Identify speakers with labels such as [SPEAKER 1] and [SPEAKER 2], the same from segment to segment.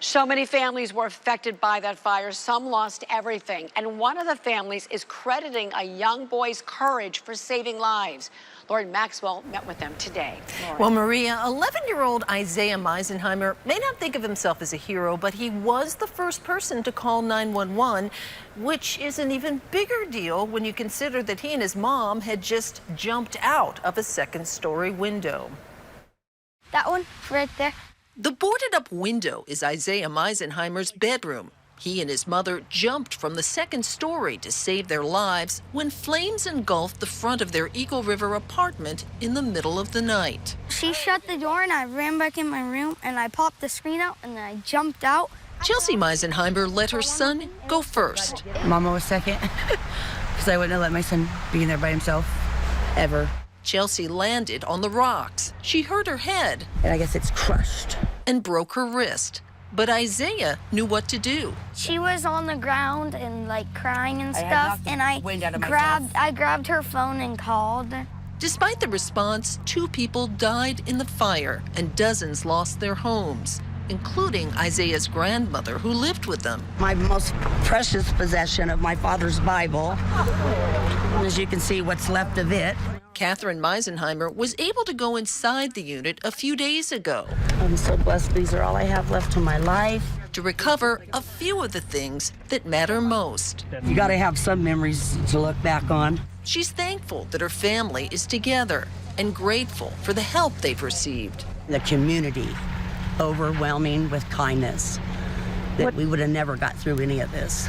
[SPEAKER 1] So many families were affected by that fire. Some lost everything. And one of the families is crediting a young boy's courage for saving lives. Lauren Maxwell met with them today. Lauren.
[SPEAKER 2] Well, Maria, 11-year-old Izaya Misenhimer may not think of himself as a hero, but he was the first person to call 911, which is an even bigger deal when you consider that he and his mom had just jumped out of a second-story window.
[SPEAKER 3] That one right there.
[SPEAKER 2] The boarded-up window is Izaya Misenhimer's bedroom. He and his mother jumped from the second story to save their lives when flames engulfed the front of their Eagle River apartment in the middle of the night.
[SPEAKER 3] She shut the door and I ran back in my room and I popped the screen out and then I jumped out.
[SPEAKER 2] Chelsey Misenhimer let her son go first.
[SPEAKER 4] Mama was second because I wouldn't have let my son be in there by himself, ever.
[SPEAKER 2] Chelsey landed on the rocks. She hurt her head.
[SPEAKER 4] And I guess it's crushed.
[SPEAKER 2] And broke her wrist. But Izaya knew what to do.
[SPEAKER 3] She was on the ground and like crying and stuff, and I grabbed her phone and called.
[SPEAKER 2] Despite the response, 2 people died in the fire and dozens lost their homes, including Izaya's grandmother who lived with them.
[SPEAKER 4] My most precious possession of my father's Bible. As you can see, what's left of it.
[SPEAKER 2] Catherine Misenhimer was able to go inside the unit a few days ago.
[SPEAKER 4] I'm so blessed. These are all I have left in my life.
[SPEAKER 2] To recover a few of the things that matter most.
[SPEAKER 4] You got to have some memories to look back on.
[SPEAKER 2] She's thankful that her family is together and grateful for the help they've received.
[SPEAKER 4] The community, overwhelming with kindness, that we would have never got through any of this.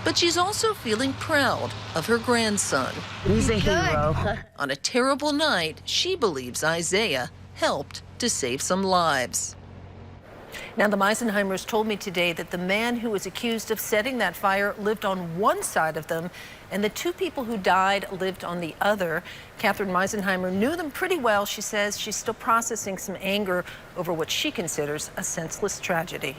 [SPEAKER 2] But she's also feeling proud of her grandson.
[SPEAKER 4] He's a hero.
[SPEAKER 2] On a terrible night, she believes Izaya helped to save some lives. Now, the Misenhimers told me today that the man who was accused of setting that fire lived on one side of them, and the 2 people who died lived on the other. Catherine Misenhimer knew them pretty well. She says she's still processing some anger over what she considers a senseless tragedy.